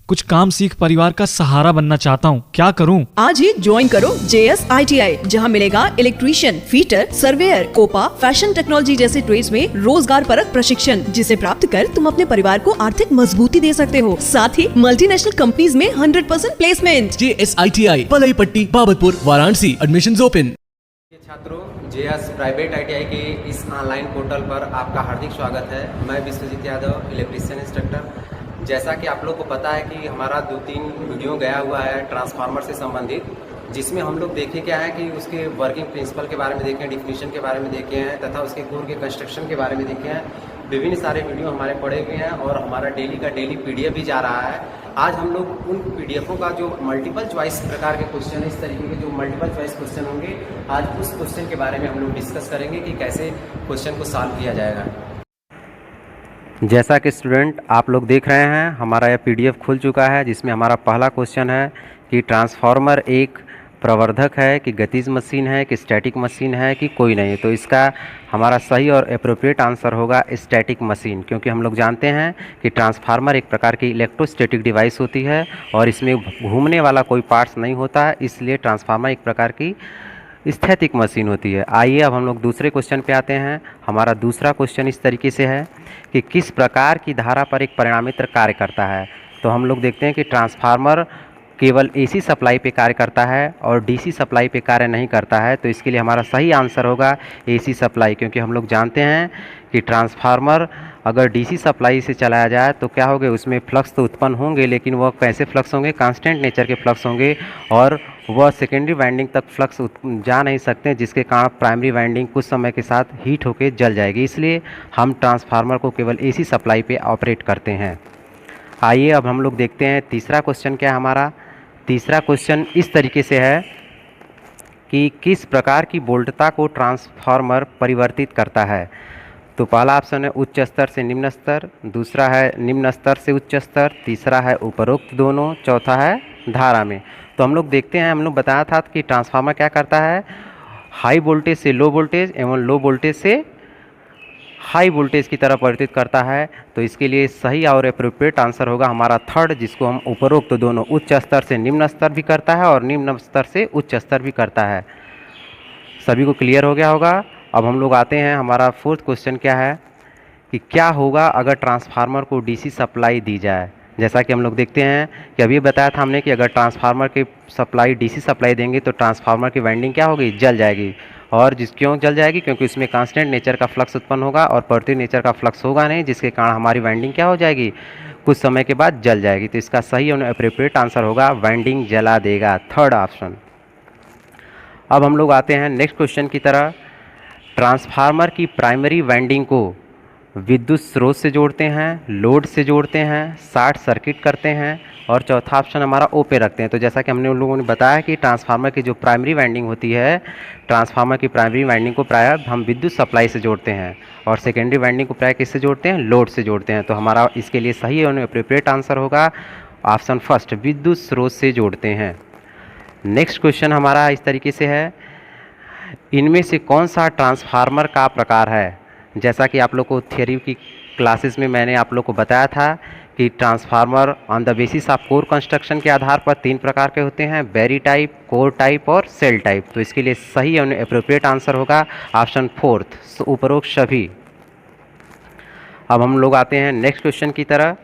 कुछ काम सीख परिवार का सहारा बनना चाहता हूँ, क्या करूँ? आज ही ज्वाइन करो JS ITI, जहाँ मिलेगा electrician, fitter, surveyor, COPA, fashion technology जैसे ट्रेड्स में रोजगार परक प्रशिक्षण, जिसे प्राप्त कर तुम अपने परिवार को आर्थिक मजबूती दे सकते हो। साथ ही मल्टीनेशनल कंपनीज में 100% placement. JS ITI, Palai Patti, Babatpur, Varanasi. Admissions open. छात्रों, JS प्राइवेट ITI के इस ऑनलाइन पोर्टल पर आपका हार्दिक स्वागत है। मैं विश्वजीत यादव, इलेक्ट्रीशियन इंस्ट्रक्टर। जैसा कि आप लोग को पता है कि हमारा 2-3 वीडियो गया हुआ है ट्रांसफार्मर से संबंधित, जिसमें हम लोग देखे क्या है कि उसके वर्किंग प्रिंसिपल के बारे में देखे हैं, डिफिनीशन के बारे में देखे हैं तथा उसके कोर के कंस्ट्रक्शन के बारे में देखे हैं। विभिन्न सारे वीडियो हमारे पड़े हुए हैं और हमारा डेली का डेली PDF भी जा रहा है। आज हम लोग उन PDFों का जो मल्टीपल चॉइस प्रकार के क्वेश्चन है, इस तरीके के जो मल्टीपल चॉइस क्वेश्चन होंगे, आज उस क्वेश्चन के बारे में हम लोग डिस्कस करेंगे कि कैसे क्वेश्चन को सॉल्व किया जाएगा। जैसा कि स्टूडेंट आप लोग देख रहे हैं, हमारा यह PDF खुल चुका है, जिसमें हमारा पहला क्वेश्चन है कि ट्रांसफार्मर एक प्रवर्धक है कि गतिज मशीन है कि स्टैटिक मशीन है कि कोई नहीं। तो इसका हमारा सही और एप्रोप्रिएट आंसर होगा स्टैटिक मशीन, क्योंकि हम लोग जानते हैं कि ट्रांसफार्मर एक प्रकार की इलेक्ट्रोस्टैटिक डिवाइस होती है और इसमें घूमने वाला कोई पार्ट्स नहीं होता है, इसलिए ट्रांसफार्मर एक प्रकार की स्थैतिक मशीन होती है। आइए अब हम लोग दूसरे क्वेश्चन पे आते हैं। हमारा दूसरा क्वेश्चन इस तरीके से है कि किस प्रकार की धारा पर एक परिणामित्र कार्य करता है। तो हम लोग देखते हैं कि ट्रांसफार्मर केवल AC सप्लाई पे कार्य करता है और DC सप्लाई पे कार्य नहीं करता है। तो इसके लिए हमारा सही आंसर होगा AC सप्लाई, क्योंकि हम लोग जानते हैं कि ट्रांसफार्मर अगर DC सप्लाई से चलाया जाए तो क्या होगा, उसमें फ्लक्स तो उत्पन्न होंगे, लेकिन वह कैसे फ्लक्स होंगे, कांस्टेंट नेचर के फ्लक्स होंगे और वह सेकेंडरी वाइंडिंग तक फ्लक्स जा नहीं सकते, जिसके कारण प्राइमरी वाइंडिंग कुछ समय के साथ हीट होकर जल जाएगी। इसलिए हम ट्रांसफार्मर को केवल AC सप्लाई पे ऑपरेट करते हैं। आइए अब हम लोग देखते हैं तीसरा क्वेश्चन क्या है हमारा। तीसरा क्वेश्चन इस तरीके से है कि किस प्रकार की वोल्टता को ट्रांसफार्मर परिवर्तित करता है। तो पहला ऑप्शन है उच्च स्तर से निम्न स्तर, दूसरा है निम्न स्तर से उच्च स्तर, तीसरा है उपरोक्त दोनों, चौथा है धारा में। तो हम लोग देखते हैं, हम लोग बताया था कि ट्रांसफार्मर क्या करता है, हाई वोल्टेज से लो वोल्टेज एवं लो वोल्टेज से हाई वोल्टेज की तरफ परिवर्तित करता है। तो इसके लिए सही और एप्रोप्रिएट आंसर होगा हमारा थर्ड, जिसको हम उपरोक्त दोनों, उच्च स्तर से निम्न स्तर भी करता है और निम्न स्तर से उच्च स्तर भी करता है। सभी को क्लियर हो गया होगा। अब हम लोग आते हैं, हमारा फोर्थ क्वेश्चन क्या है कि क्या होगा अगर ट्रांसफार्मर को DC सप्लाई दी जाए। जैसा कि हम लोग देखते हैं कि अभी बताया था हमने कि अगर ट्रांसफार्मर की सप्लाई DC सप्लाई देंगे तो ट्रांसफार्मर की वाइंडिंग क्या होगी, जल जाएगी। और क्यों जल जाएगी, क्योंकि उसमें कांस्टेंट नेचर का फ्लक्स उत्पन्न होगा और पॉजिटिव नेचर का फ्लक्स होगा नहीं, जिसके कारण हमारी वाइंडिंग क्या हो जाएगी, कुछ समय के बाद जल जाएगी। तो इसका सही और एप्रोप्रिएट आंसर होगा वाइंडिंग जला देगा, थर्ड ऑप्शन। अब हम लोग आते हैं नेक्स्ट क्वेश्चन की तरह। ट्रांसफार्मर की प्राइमरी वाइंडिंग को विद्युत स्रोत से जोड़ते हैं, लोड से जोड़ते हैं, शॉर्ट सर्किट करते हैं और चौथा ऑप्शन हमारा O पे रखते हैं। तो जैसा कि हमने उन लोगों ने बताया कि ट्रांसफार्मर की जो प्राइमरी वाइंडिंग होती है, ट्रांसफार्मर की प्राइमरी वाइंडिंग को प्रायः हम विद्युत सप्लाई से जोड़ते हैं और सेकेंडरी वाइंडिंग को प्रायः किससे जोड़ते हैं, लोड से जोड़ते हैं। तो हमारा इसके लिए सही और एप्रोप्रिएट आंसर होगा ऑप्शन फर्स्ट, विद्युत स्रोत से जोड़ते हैं। नेक्स्ट क्वेश्चन हमारा इस तरीके से है, इनमें से कौन सा ट्रांसफार्मर का प्रकार है। जैसा कि आप लोग को थियोरी की क्लासेस में मैंने आप लोग को बताया था कि transformer on the basis of core construction के आधार पर 3 प्रकार के होते हैं, बेरी टाइप, कोर टाइप और सेल टाइप। तो इसके लिए सही और एप्रोप्रिएट आंसर होगा ऑप्शन फोर्थ, उपरोक्त सभी। अब हम लोग आते हैं नेक्स्ट क्वेश्चन की तरह।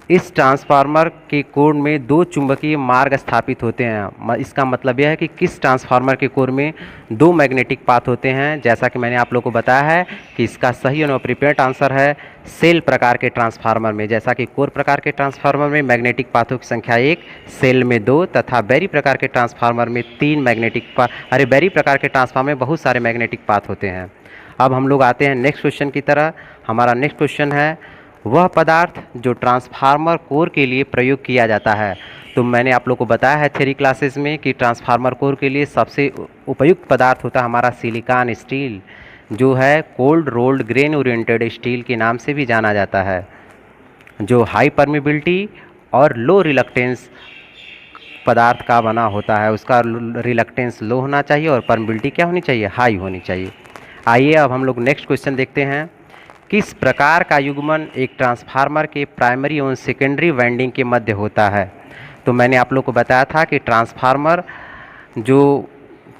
इस ट्रांसफार्मर के कोर में 2 चुंबकीय मार्ग स्थापित होते हैं। इसका मतलब यह है कि किस ट्रांसफार्मर के कोर में 2 मैग्नेटिक पाथ होते हैं। जैसा कि मैंने आप लोग को बताया है कि इसका सही और एप्रोप्रिएट आंसर है सेल प्रकार के ट्रांसफार्मर में। जैसा कि कोर प्रकार के ट्रांसफार्मर में मैग्नेटिक पाथों की संख्या 1, सेल में 2 तथा बेरी प्रकार के ट्रांसफार्मर में 3 मैग्नेटिक पाथ, बेरी प्रकार के ट्रांसफार्मर में बहुत सारे मैग्नेटिक पाथ होते हैं। अब हम लोग आते हैं नेक्स्ट क्वेश्चन की तरह। हमारा नेक्स्ट क्वेश्चन है, वह पदार्थ जो ट्रांसफार्मर कोर के लिए प्रयोग किया जाता है। तो मैंने आप लोग को बताया है थ्योरी क्लासेस में कि ट्रांसफार्मर कोर के लिए सबसे उपयुक्त पदार्थ होता है हमारा सिलिकॉन स्टील, जो है cold rolled grain oriented steel के नाम से भी जाना जाता है, जो हाई परमिबिलिटी और लो रिलक्टेंस पदार्थ का बना होता है। उसका रिलक्टेंस लो होना चाहिए और परमिबिलिटी क्या होनी चाहिए, हाई होनी चाहिए। आइए अब हम लोग नेक्स्ट क्वेश्चन देखते हैं किस प्रकार का युग्मन एक ट्रांसफार्मर के प्राइमरी एवं सेकेंडरी वाइंडिंग के मध्य होता है? तो मैंने आप लोग को बताया था कि ट्रांसफार्मर जो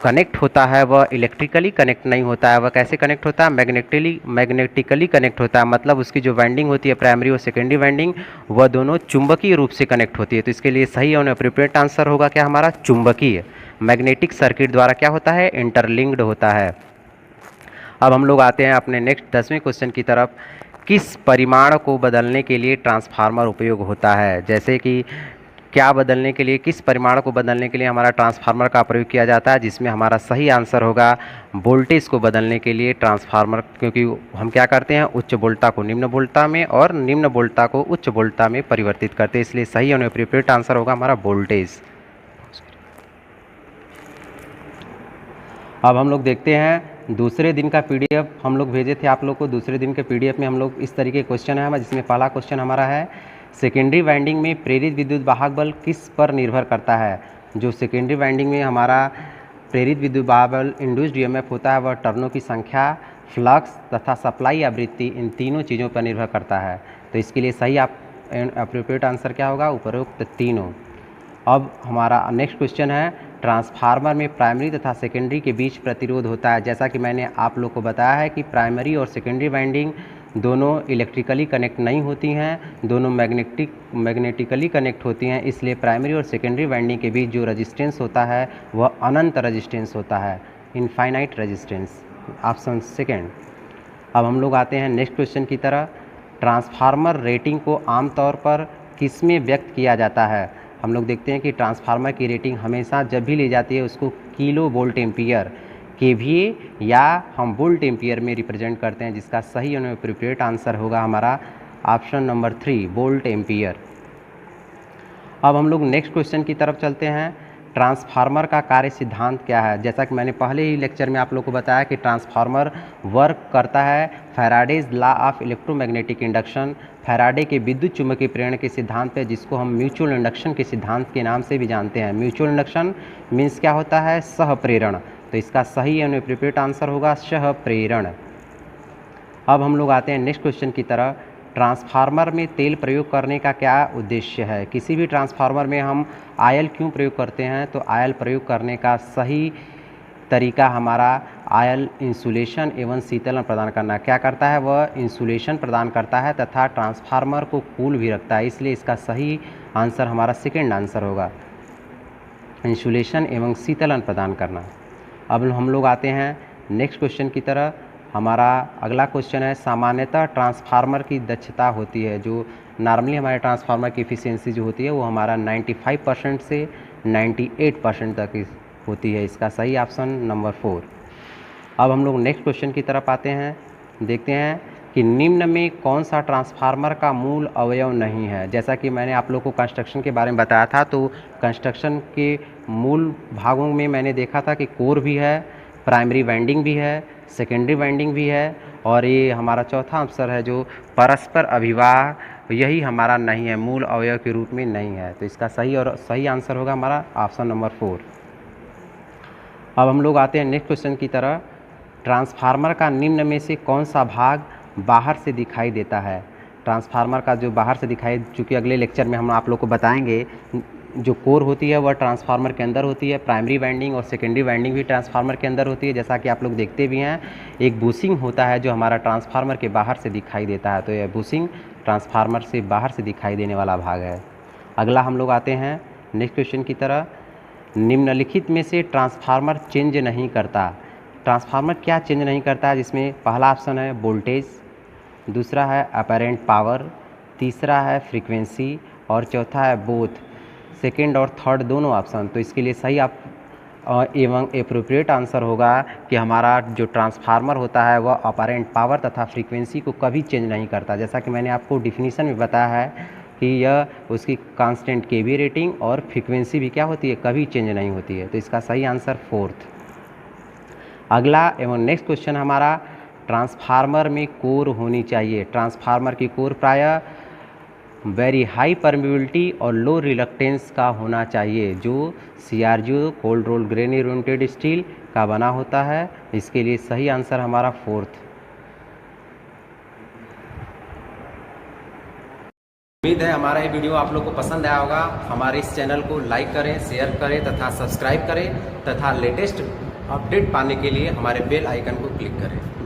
कनेक्ट होता है वह इलेक्ट्रिकली कनेक्ट नहीं होता है, वह कैसे कनेक्ट होता है? मैग्नेटिकली कनेक्ट होता है। मतलब उसकी जो वाइंडिंग होती है प्राइमरी और सेकेंडरी वाइंडिंग, वह दोनों चुंबकीय रूप से कनेक्ट होती है। तो इसके लिए सही और एप्रोप्रिएट आंसर होगा क्या हमारा? चुंबकीय। मैग्नेटिक सर्किट द्वारा क्या होता है? इंटरलिंक्ड होता है। अब हम लोग आते हैं अपने नेक्स्ट 10वें क्वेश्चन की तरफ। किस परिमाण को बदलने के लिए ट्रांसफार्मर उपयोग होता है? जैसे कि क्या बदलने के लिए, किस परिमाण को बदलने के लिए हमारा ट्रांसफार्मर का प्रयोग किया जाता है? जिसमें हमारा सही आंसर होगा वोल्टेज को बदलने के लिए ट्रांसफार्मर, क्योंकि हम क्या करते हैं? उच्च वोल्टता को निम्न वोल्टता में और निम्न वोल्टता को उच्च वोल्टता में परिवर्तित करते हैं। इसलिए सही और एप्रोप्रिएट आंसर होगा हमारा वोल्टेज। अब हम लोग देखते हैं दूसरे दिन का पीडीएफ हम लोग भेजे थे आप लोग को। दूसरे दिन के पीडीएफ में हम लोग इस तरीके क्वेश्चन है, जिसमें पहला क्वेश्चन हमारा है सेकेंडरी वाइंडिंग में प्रेरित विद्युत वाहक बल किस पर निर्भर करता है? जो सेकेंडरी वाइंडिंग में हमारा प्रेरित विद्युत वाहक बल इंड्यूस्ड ईएमएफ होता है, वह टर्नों की संख्या, फ्लक्स तथा सप्लाई आवृत्ति, इन तीनों चीज़ों पर निर्भर करता है। तो इसके लिए सही एप्रोप्रिएट आंसर क्या होगा? उपरोक्त तीनों। अब हमारा नेक्स्ट क्वेश्चन है ट्रांसफार्मर में प्राइमरी तथा सेकेंडरी के बीच प्रतिरोध होता है। जैसा कि मैंने आप लोग को बताया है कि प्राइमरी और सेकेंडरी वाइंडिंग दोनों इलेक्ट्रिकली कनेक्ट नहीं होती हैं, दोनों मैग्नेटिकली कनेक्ट होती हैं। इसलिए प्राइमरी और सेकेंडरी वाइंडिंग के बीच जो रेजिस्टेंस होता है वह अनंत रेजिस्टेंस होता है, इनफाइनाइट रेजिस्टेंस। Option second. अब हम लोग आते हैं नेक्स्ट क्वेश्चन की तरह। ट्रांसफार्मर रेटिंग को आमतौर पर किसमें व्यक्त किया जाता है? हम लोग देखते हैं कि ट्रांसफार्मर की रेटिंग हमेशा जब भी ली जाती है उसको किलो वोल्ट एम्पियर, केवीए या हम वोल्ट एम्पियर में रिप्रेजेंट करते हैं, जिसका सही और एप्रोप्रिएट आंसर होगा हमारा ऑप्शन नंबर 3 वोल्ट एम्पियर। अब हम लोग नेक्स्ट क्वेश्चन की तरफ चलते हैं। ट्रांसफार्मर का कार्य सिद्धांत क्या है? जैसा कि मैंने पहले ही लेक्चर में आप लोग को बताया कि ट्रांसफार्मर वर्क करता है Faraday's law of electromagnetic induction, Faraday के विद्युत चुम्बकीय प्रेरण के सिद्धांत पे, जिसको हम म्यूचुअल इंडक्शन के सिद्धांत के नाम से भी जानते हैं। म्यूचुअल इंडक्शन मीन्स क्या होता है? सह प्रेरण। तो इसका सही और एप्रोप्रिएट आंसर होगा सह प्रेरण। अब हम लोग आते हैं नेक्स्ट क्वेश्चन की तरफ। ट्रांसफार्मर में तेल प्रयोग करने का क्या उद्देश्य है? किसी भी ट्रांसफार्मर में हम आयल क्यों प्रयोग करते हैं? तो आयल प्रयोग करने का सही तरीका हमारा आयल इंसुलेशन एवं शीतलन प्रदान करना। क्या करता है? वह इंसुलेशन प्रदान करता है तथा ट्रांसफार्मर को कूल भी रखता है। इसलिए इसका सही आंसर हमारा सेकेंड आंसर होगा, इंसुलेशन एवं शीतलन प्रदान करना। अब हम लोग आते हैं नेक्स्ट क्वेश्चन की तरह। हमारा अगला क्वेश्चन है सामान्यतः ट्रांसफार्मर की दक्षता होती है, जो नॉर्मली हमारे ट्रांसफार्मर की एफिशिएंसी जो होती है वो हमारा 95% से 98% तक होती है। इसका सही ऑप्शन नंबर 4। अब हम लोग नेक्स्ट क्वेश्चन की तरफ आते हैं। देखते हैं कि निम्न में कौन सा ट्रांसफार्मर का मूल अवयव नहीं है? जैसा कि मैंने आप लोग को कंस्ट्रक्शन के बारे में बताया था, तो कंस्ट्रक्शन के मूल भागों में मैंने देखा था कि कोर भी है, प्राइमरी वाइंडिंग भी है, सेकेंडरी वाइंडिंग भी है, और ये हमारा चौथा आंसर है जो परस्पर अभिवाह, यही हमारा नहीं है, मूल अवयव के रूप में नहीं है। तो इसका सही आंसर होगा हमारा ऑप्शन नंबर 4। अब हम लोग आते हैं नेक्स्ट क्वेश्चन की तरह। ट्रांसफार्मर का निम्न में से कौन सा भाग बाहर से दिखाई देता है? ट्रांसफार्मर का जो बाहर से दिखाई, चूँकि अगले लेक्चर में हम आप लोग को बताएंगे, जो कोर होती है वह ट्रांसफार्मर के अंदर होती है, प्राइमरी वाइंडिंग और सेकेंडरी वाइंडिंग भी ट्रांसफार्मर के अंदर होती है। जैसा कि आप लोग देखते भी हैं, एक बुशिंग होता है जो हमारा ट्रांसफार्मर के बाहर से दिखाई देता है। तो यह बुशिंग ट्रांसफार्मर से बाहर से दिखाई देने वाला भाग है। अगला हम लोग आते हैं नेक्स्ट क्वेश्चन की तरह। निम्नलिखित में से ट्रांसफार्मर चेंज नहीं करता। ट्रांसफार्मर क्या चेंज नहीं करता है? जिसमें पहला ऑप्शन है वोल्टेज, दूसरा है अपैरेंट पावर, तीसरा है फ्रीक्वेंसी और चौथा है बोथ, सेकेंड और थर्ड दोनों ऑप्शन। तो इसके लिए सही आप एवं एप्रोप्रिएट आंसर होगा कि हमारा जो ट्रांसफार्मर होता है वह अपैरेंट पावर तथा फ्रीक्वेंसी को कभी चेंज नहीं करता। जैसा कि मैंने आपको डिफिनीशन में बताया है कि यह उसकी कांस्टेंट केवी रेटिंग और फ्रीक्वेंसी भी क्या होती है? कभी चेंज नहीं होती है। तो इसका सही आंसर 4th। अगला एवं नेक्स्ट क्वेश्चन हमारा, ट्रांसफार्मर में कोर होनी चाहिए। ट्रांसफार्मर की कोर प्रायः वेरी हाई परमिबिलिटी और लो रिलक्टेंस का होना चाहिए, जो CRGO cold roll grain oriented steel का बना होता है। इसके लिए सही आंसर हमारा 4th। उम्मीद है हमारा ये वीडियो आप लोग को पसंद आया होगा। हमारे इस चैनल को लाइक करें, शेयर करें तथा सब्सक्राइब करें तथा लेटेस्ट अपडेट पाने के लिए हमारे बेल आइकन को क्लिक करें।